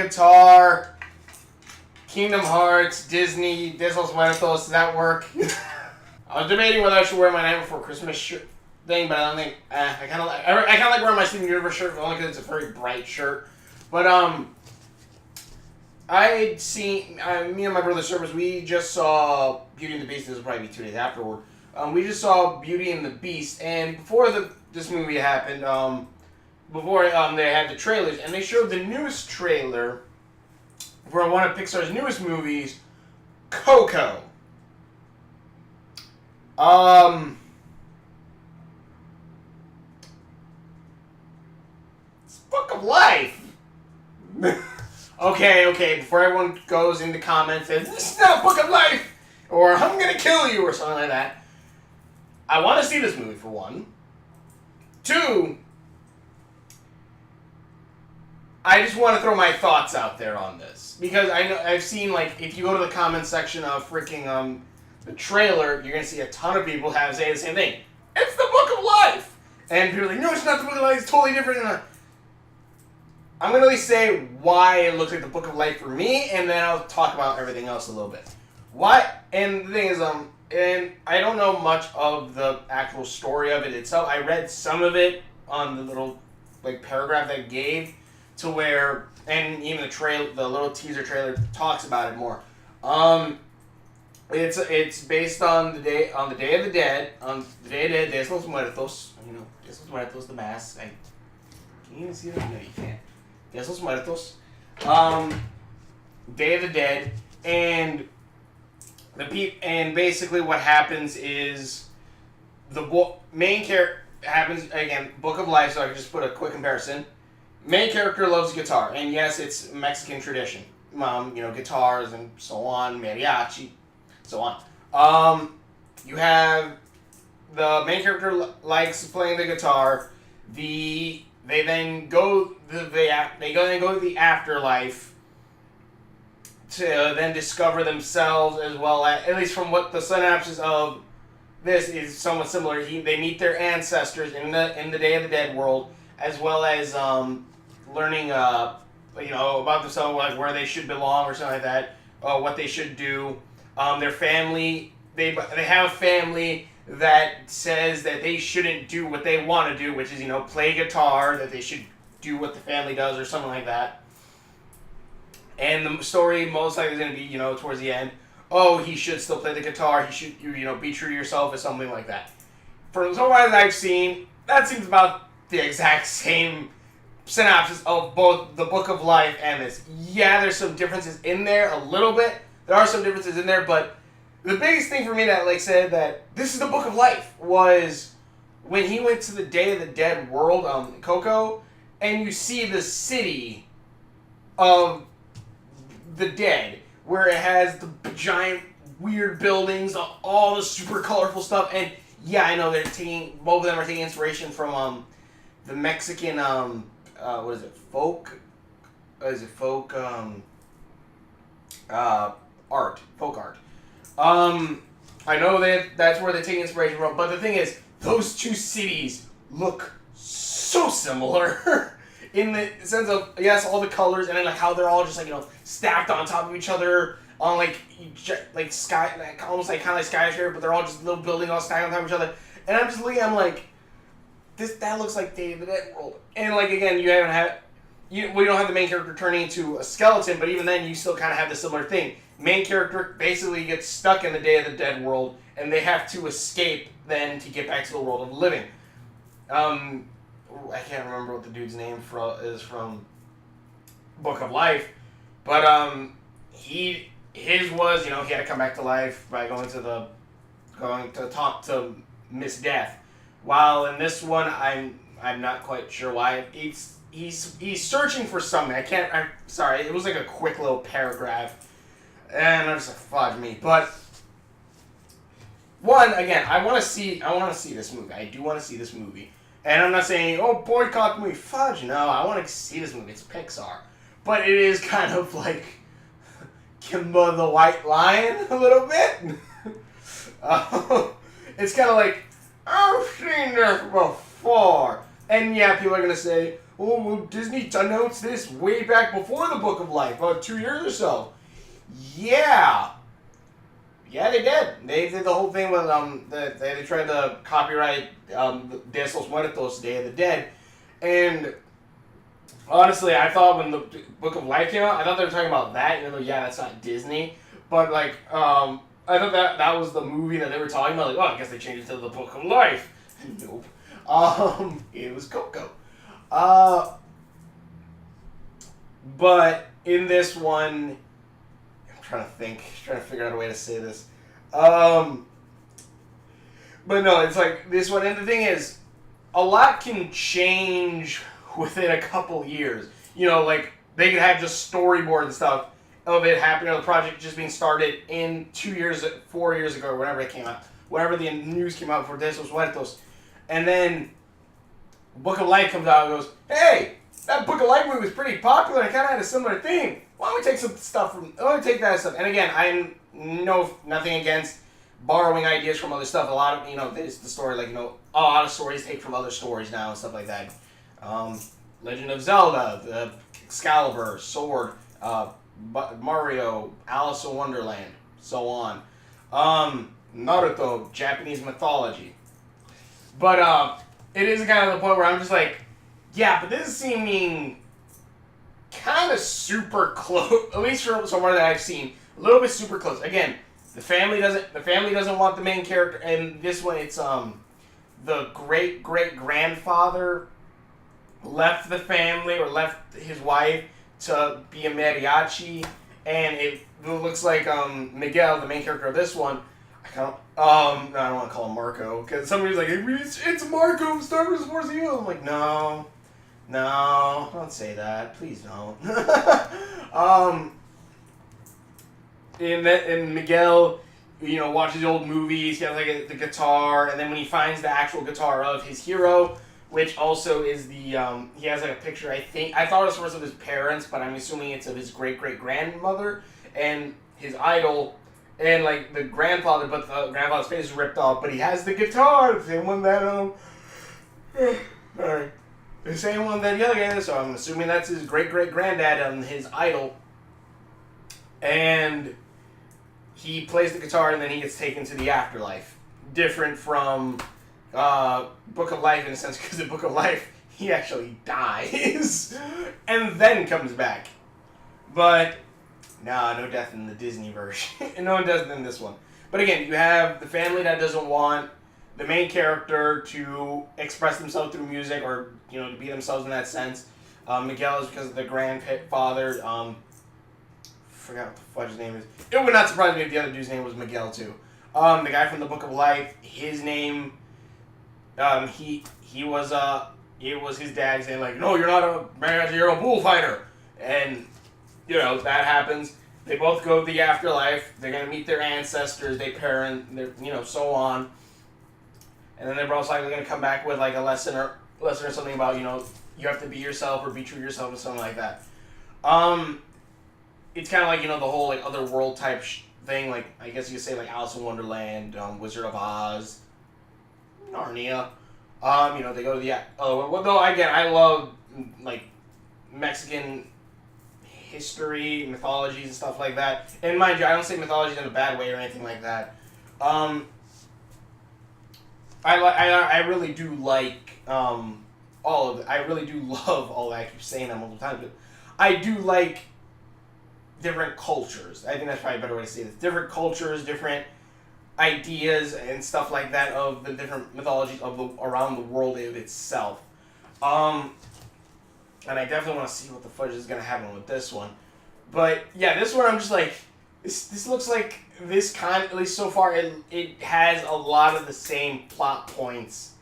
guitar, Kingdom Hearts, Disney, Desos Muertos, does that work? I was debating whether I should wear my Night Before Christmas shirt thing, but I don't think, I kind of like wearing my Steven Universe shirt, only because it's a very bright shirt. But, I'd seen, me and my brother Service, we just saw Beauty and the Beast. This will probably be 2 days afterward. We just saw Beauty and the Beast, and before this movie happened, before they had the trailers, and they showed the newest trailer for one of Pixar's newest movies, Coco. It's Book of Life. Okay, before everyone goes in the comments and says, this is not Book of Life, or I'm gonna kill you, or something like that. I want to see this movie, for one. 2, I just want to throw my thoughts out there on this. Because I've seen, like, if you go to the comment section of freaking, the trailer, you're gonna see a ton of people say the same thing. It's the Book of Life! And people are like, no, it's not the Book of Life, it's totally different. I'm going to at least say why it looks like the Book of Life for me, and then I'll talk about everything else a little bit. Why? And the thing is, and I don't know much of the actual story of it itself. I read some of it on the little, like, paragraph that it gave, to where, and even the little teaser trailer talks about it more. It's based on the Day of the Dead, on the Day of the Dead, Dia de los Muertos, Dia de los Muertos, the Mass. Can you even see that? No, you can't. Dia de los Muertos, Day of the Dead, and and basically what happens is the main character happens again. Book of Life. So I can just put a quick comparison. Main character loves guitar, and yes, it's Mexican tradition. Guitars and so on, mariachi, so on. You have the main character likes playing the guitar. They then go to the afterlife to then discover themselves, as well as, at least from what the synopsis of this is somewhat similar. They meet their ancestors in the Day of the Dead world, as well as learning about themselves, like where they should belong or something like that, what they should do. Their family, they have a family that says that they shouldn't do what they want to do, which is, play guitar, that they should do what the family does or something like that. And the story most likely is going to be, towards the end, he should still play the guitar, he should, be true to yourself, or something like that. From so far as I've seen, that seems about the exact same synopsis of both the Book of Life and this. Yeah, there's some differences in there, a little bit. There are some differences in there, but the biggest thing for me that said that this is the Book of Life was when he went to the Day of the Dead world, Coco, and you see the city of the dead, where it has the giant weird buildings, all the super colorful stuff, and yeah, I know both of them are taking inspiration from the Mexican folk art. I know that's where they take inspiration from, but the thing is, those two cities look so similar in the sense of, yes, all the colors, and then how they're all just stacked on top of each other on sky, almost kind of like skyscraper, but they're all just little buildings all stacked on top of each other. And I'm just looking, I'm like, that looks like Day of the Dead world. And again, we don't have the main character turning into a skeleton, but even then, you still kind of have the similar thing. Main character basically gets stuck in the Day of the Dead world, and they have to escape then to get back to the world of the living. I can't remember what the dude's name is from Book of Life, but his was, he had to come back to life by going to talk to Miss Death. While in this one, I'm not quite sure why. He's searching for something. I'm sorry, it was like a quick little paragraph. And I'm just fudge me. But one, again, I want to see this movie. I do want to see this movie. And I'm not saying, boycott movie. Fudge, no, I want to see this movie. It's Pixar. But it is kind of like Kimba the White Lion a little bit. It's kind of like, I've seen this before. And yeah, people are going to say, oh, well, Disney announced this way back before the Book of Life, about 2 years or so. Yeah. Yeah, they did. They did the whole thing with, they tried to copyright, De los Muertos, Day of the Dead. And honestly, I thought when the Book of Life came out, I thought they were talking about that, even though, yeah, that's not Disney. But, like, I thought that was the movie that they were talking about. Like, oh, I guess they changed it to the Book of Life. Nope. It was Coco. But in this one, I'm trying to figure out a way to say this. But no, it's like this one, and the thing is, a lot can change within a couple years. You know, like, they could have just storyboard and stuff of it happening, or the project just being started in 4 years ago, or whenever it came out. Whenever the news came out for De los Muertos. And then Book of Life comes out and goes, hey, that Book of Life movie was pretty popular and kind of had a similar theme. Why don't we take some stuff from, why don't we take that stuff? And again, I'm nothing against borrowing ideas from other stuff. A lot of, there's the story, like, a lot of stories take from other stories now and stuff like that. Legend of Zelda, the Excalibur, Sword, Mario, Alice in Wonderland, so on. Naruto, Japanese mythology. But it is kind of the point where I'm just like, yeah, but this is seeming kind of super close, at least from somewhere that I've seen, a little bit super close. Again, the family doesn't want the main character, and this one it's the great grandfather left the family, or left his wife to be a mariachi, and it looks like Miguel, the main character of this one, no, I don't want to call him Marco, because somebody's like, it's Marco, Star Wars Force Evil. I'm like, no, don't say that, please don't. And Miguel, watches old movies, he has like the guitar, and then when he finds the actual guitar of his hero, which also is the, he has like a picture, I thought it was first of his parents, but I'm assuming it's of his great-great-grandmother, and his idol, and like the grandfather, but the grandfather's face is ripped off, but he has the guitar, the same one that, alright, the same one that the other guy is, so I'm assuming that's his great-great-granddad and his idol, and he plays the guitar, and then he gets taken to the afterlife. Different from Book of Life in a sense, because in Book of Life, he actually dies, and then comes back. But, no death in the Disney version. No death in this one. But again, you have the family that doesn't want the main character to express themselves through music, or, to be themselves in that sense. Miguel is because of the grandfather, forgot what the fudge his name is. It would not surprise me if the other dude's name was Miguel, too. The guy from the Book of Life, his name, it was his dad saying, like, no, you're not a mariachi, you're a bullfighter. And, that happens. They both go to the afterlife. They're going to meet their ancestors, their parent, so on. And then they're most likely going to come back with, like, a lesson or something about, you have to be yourself or be true to yourself or something like that. It's kind of like, the whole, like, other world type thing. Like, I guess you could say, like, Alice in Wonderland, Wizard of Oz, Narnia. They go to the... though, again, I love, like, Mexican history, mythologies, and stuff like that. And mind you, I don't say mythologies in a bad way or anything like that. I really do like all of it. I really do love all that. I keep saying that multiple times, but I do like different cultures. I think that's probably a better way to say this. Different cultures, different ideas and stuff like that of the different mythologies around the world of itself. And I definitely want to see what the fudge is going to happen with this one. But yeah, this one I'm just like, this looks like this at least so far, it has a lot of the same plot points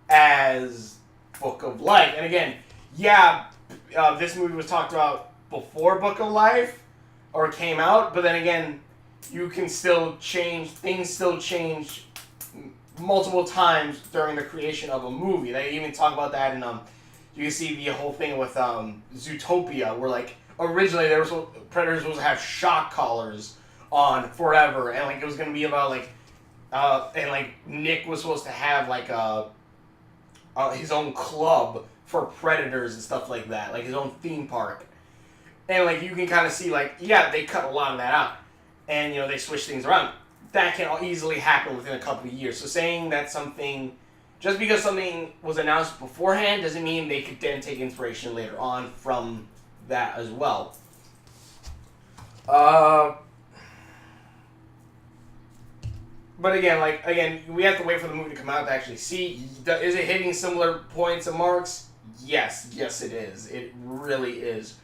as Book of Life. And again, yeah, this movie was talked about before Book of Life, or came out, but then again, you can still change, things still change multiple times during the creation of a movie. They even talk about that in, you can see the whole thing with Zootopia, where like, originally Predators was supposed to have shock collars on forever, and like it was going to be about like, and like Nick was supposed to have like his own club for predators and stuff like that, like his own theme park. And like you can kind of see like, yeah, they cut a lot of that out, and you know they switch things around. That can easily happen within a couple of years. So saying that something, just because something was announced beforehand, doesn't mean they could then take inspiration later on from that as well. But again, we have to wait for the movie to come out to actually see. Is it hitting similar points and marks? Yes, it is. It really is.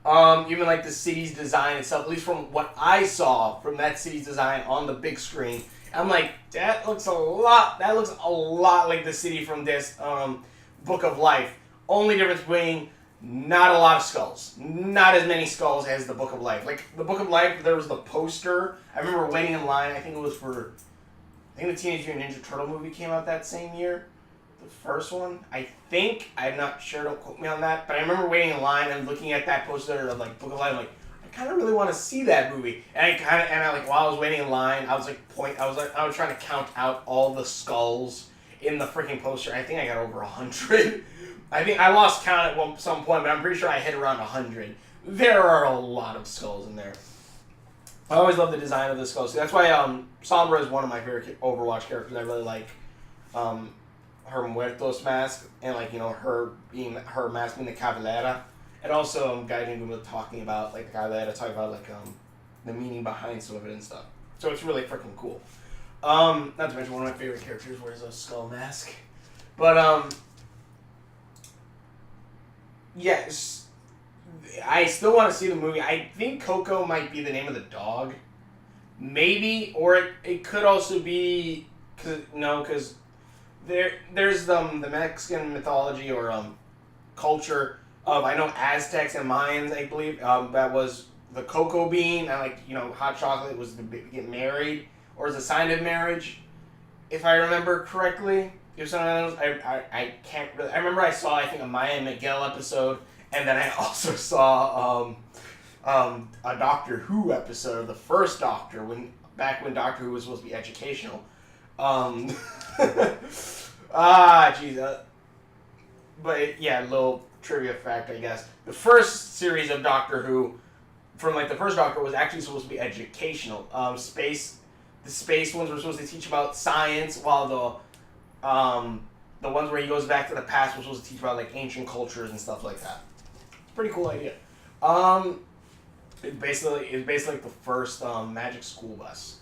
Even like the city's design itself, at least from what I saw from that city's design on the big screen, I'm like, that looks a lot like the city from this Book of Life. Only difference being not a lot of skulls. Not as many skulls as the Book of Life. Like the Book of Life, there was the poster. I remember waiting in line. I think the Teenage Mutant Ninja Turtle movie came out that same year. The first one, I think. I'm not sure. Don't quote me on that. But I remember waiting in line and looking at that poster of like Book of Life. I'm like, I kind of really want to see that movie. And while I was waiting in line, I was trying to count out all the skulls in the freaking poster. I think I got over 100. I think I lost count at some point, but I'm pretty sure I hit around 100. There are a lot of skulls in there. I always love the design of the skulls. So that's why Sombra is one of my favorite Overwatch characters. I really like her Muertos mask, and like, you know, her mask being the Cavalera. And also Gaijin was talking about like the Cavalera, talking about like the meaning behind some of it and stuff. So it's really freaking cool. Not to mention one of my favorite characters wears a skull mask. But yes. I still want to see the movie. I think Coco might be the name of the dog. Maybe, or it could also be, because there's the Mexican mythology or culture of, I know, Aztecs and Mayans, I believe, that was the cocoa bean, and like, you know, hot chocolate was to get married, or as a sign of marriage, if I remember correctly. It was something else. I can't really, I remember I saw, I think, a Maya and Miguel episode, and then I also saw a Doctor Who episode, the first Doctor, back when Doctor Who was supposed to be educational. But yeah, a little trivia fact, I guess. The first series of Doctor Who, from like the first Doctor, was actually supposed to be educational. The space ones were supposed to teach about science, while the ones where he goes back to the past were supposed to teach about like ancient cultures and stuff like that. Pretty cool idea. It's basically like the first Magic School Bus.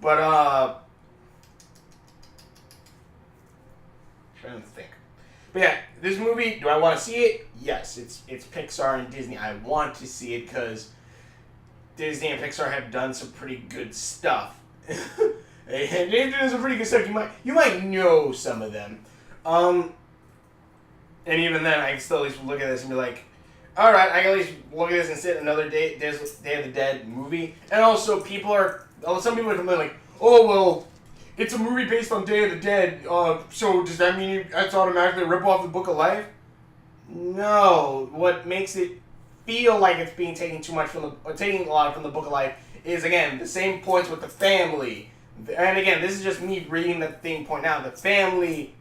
But trying to think. But yeah, this movie, do I want to see it? Yes, it's Pixar and Disney. I want to see it because Disney and Pixar have done some pretty good stuff. They've done some pretty good stuff. You might know some of them. And even then, I can still at least look at this and be like, all right, I can at least look at this and sit another Day of the Dead movie. And also, some people are coming like, oh, well, it's a movie based on Day of the Dead, so does that mean it's automatically a rip-off the Book of Life? No. What makes it feel like it's being taking a lot from the Book of Life is, again, the same points with the family. And again, this is just me reading the thing point out. The family,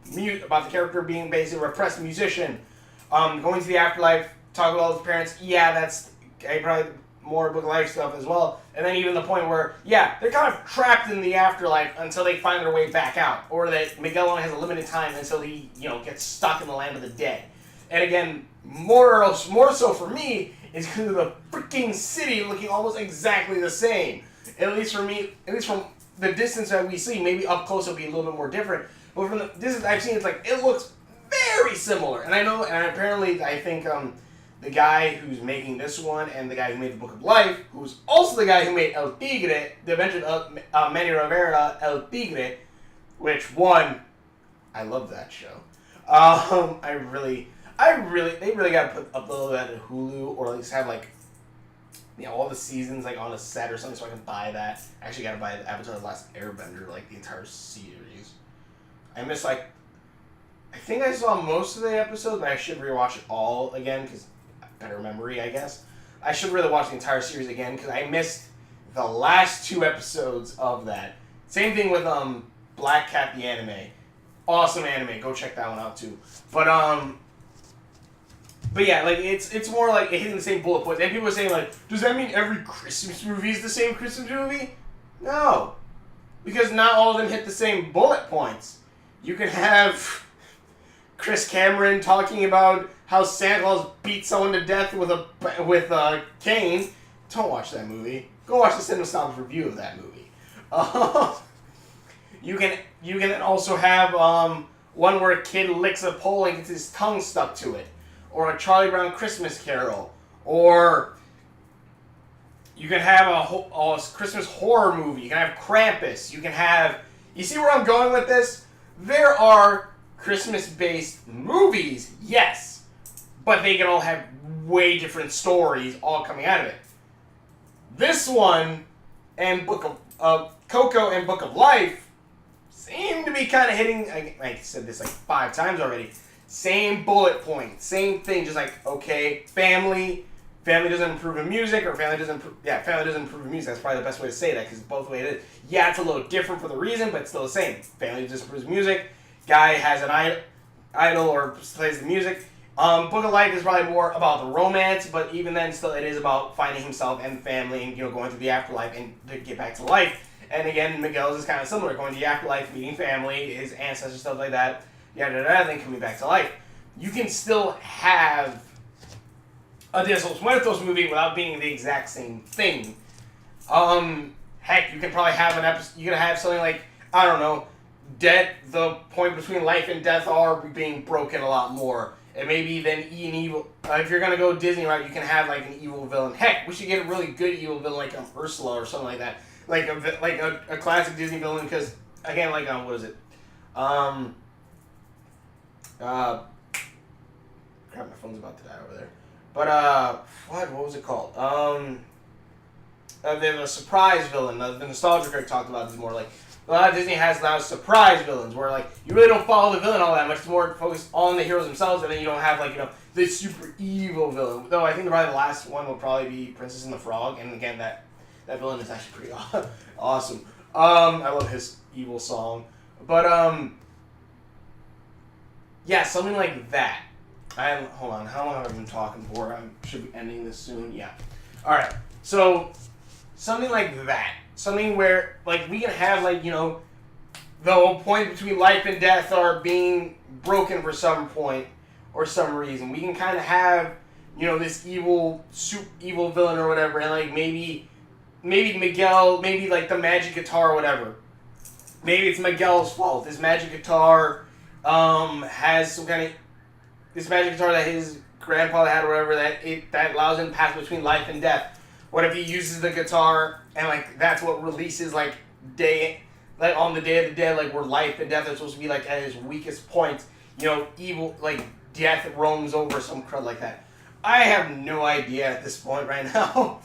about the character being basically a repressed musician, going to the afterlife, talking about all his parents. Yeah, that's probably more Book of Life stuff as well. And then even the point where, yeah, they're kind of trapped in the afterlife until they find their way back out. Or that Miguel only has a limited time until he, gets stuck in the land of the dead. And again, more so for me, is because of the freaking city looking almost exactly the same. At least for me, at least from the distance that we see, maybe up close it'll be a little bit more different. But from the distance I've seen, it's like, it looks very similar. And I know, and apparently I think the guy who's making this one and the guy who made the Book of Life, who's also the guy who made El Tigre, the Adventure of Manny Rivera, El Tigre, which one, I love that show. They really got to upload that to Hulu, or at least have like, all the seasons like on a set or something, so I can buy that. I actually got to buy the Avatar: The Last Airbender, like the entire series. I missed I think I saw most of the episodes, but I should rewatch it all again because better memory, I guess. I should really watch the entire series again because I missed the last 2 episodes of that. Same thing with Black Cat the anime. Awesome anime. Go check that one out too. But But yeah, like it's more like hitting the same bullet points. And people are saying like, does that mean every Christmas movie is the same Christmas movie? No, because not all of them hit the same bullet points. You can have Chris Cameron talking about how Santa Claus beat someone to death with a cane. Don't watch that movie. Go watch the CinemaSnob's review of that movie. You can also have one where a kid licks a pole and gets his tongue stuck to it, or a Charlie Brown Christmas Carol, or you can have a Christmas horror movie. You can have Krampus. You can have. You see where I'm going with this? There are Christmas-based movies, yes, but they can all have way different stories all coming out of it. This one and Coco and Book of Life seem to be kind of hitting. I said this like 5 times already. Same bullet point, same thing. Just like, okay, family doesn't improve in music, or family doesn't improve in music. That's probably the best way to say that, because both ways it is. Yeah, it's a little different for the reason, but it's still the same. Family just improves music. Guy has an idol or plays the music. Book of Life is probably more about the romance, but even then, still, it is about finding himself and family, and going through the afterlife and to get back to life. And again, Miguel's is kind of similar, going to the afterlife, meeting family, his ancestors, stuff like that, then coming back to life. You can still have a Dia de los Muertos movie without being the exact same thing. Heck, you can probably have an episode. You can have something like, I don't know, the point between life and death are being broken a lot more. And maybe then an evil. If you're gonna go Disney route, you can have like an evil villain. Heck, we should get a really good evil villain like Ursula or something like that. Like a classic Disney villain, because again, like what is it? Crap, my phone's about to die over there. But what was it called? The surprise villain. The Nostalgia Critic talked about this more. Like a lot of Disney has now surprise villains, where like you really don't follow the villain all that much. It's more focused on the heroes themselves, and then you don't have like this super evil villain. Though I think probably the last one will probably be Princess and the Frog, and again that villain is actually pretty awesome. I love his evil song, but yeah, something like that. Hold on, how long have I been talking for? I should be ending this soon. Yeah. All right. So something like that. Something where like we can have like the whole point between life and death are being broken for some point or some reason. We can kind of have this evil villain or whatever, and like maybe Miguel, maybe like the magic guitar or whatever. Maybe it's Miguel's fault. This magic guitar has some kind of this magic guitar that his grandfather had or whatever that allows him to pass between life and death. What if he uses the guitar and like that's what releases like on the Day of the Dead, like where life and death are supposed to be like at his weakest point, evil like death roams over some crud like that. I have no idea at this point right now.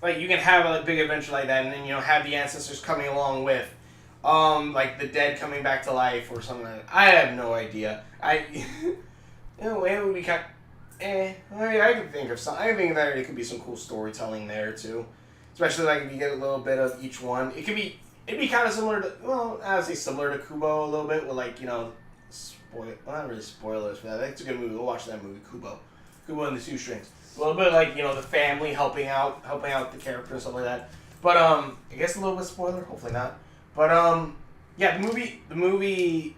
Like you can have a big adventure like that, and then have the ancestors coming along with, like the dead coming back to life or something like that. I have no idea. It would be kind. I can think of some. I think that it could be some cool storytelling there too, especially like if you get a little bit of each one. It'd be kind of similar to, well, I would say similar to Kubo a little bit with like not really spoilers for that. It's a good movie. Go watch that movie, Kubo and the Shoestrings. A little bit like the family helping out the character and stuff like that. But I guess a little bit spoiler, hopefully not. But yeah, the movie,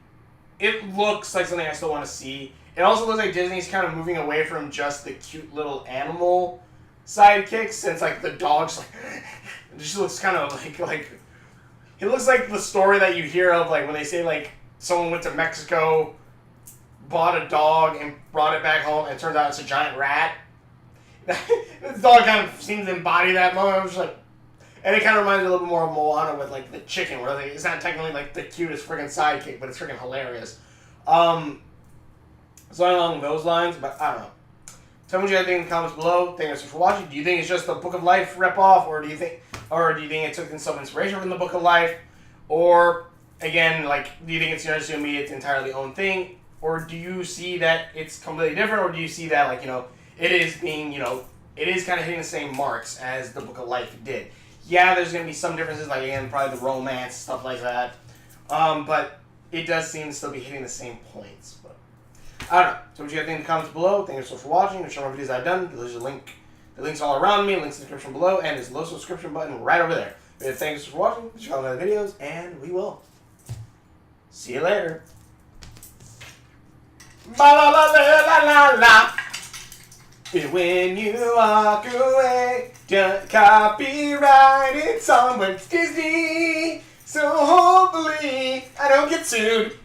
it looks like something I still want to see. It also looks like Disney's kind of moving away from just the cute little animal sidekicks, since like the dog's like it just looks kind of like it looks like the story that you hear of like when they say like someone went to Mexico, bought a dog and brought it back home, and it turns out it's a giant rat. This dog kind of seems to embody that moment. I was just like, and it kind of reminds me a little bit more of Moana with like the chicken, where it's not technically like the cutest freaking sidekick, but it's freaking hilarious. Something along those lines, but I don't know. Tell me what you guys think in the comments below. Thank you guys for watching. Do you think it's just a Book of Life rip-off, or do you think it took in some inspiration from the Book of Life, or again, like, do you think it's going to be its entirely own thing, or do you see that it's completely different, or do you see that like it is being it is kind of hitting the same marks as the Book of Life did? Yeah, there's going to be some differences, like again probably the romance stuff like that, but it does seem to still be hitting the same points. But I don't know. So what you guys think in the comments below. Thank you so much for watching. There's some more videos I've done. There's a link. The link's all around me. Links in the description below. And there's a little subscription button right over there. Thank you so much for watching. Check out my other videos. And we will see you later. Ba la la la la la la. When you walk away, just copyrighted song, but it's Disney. So hopefully I don't get sued.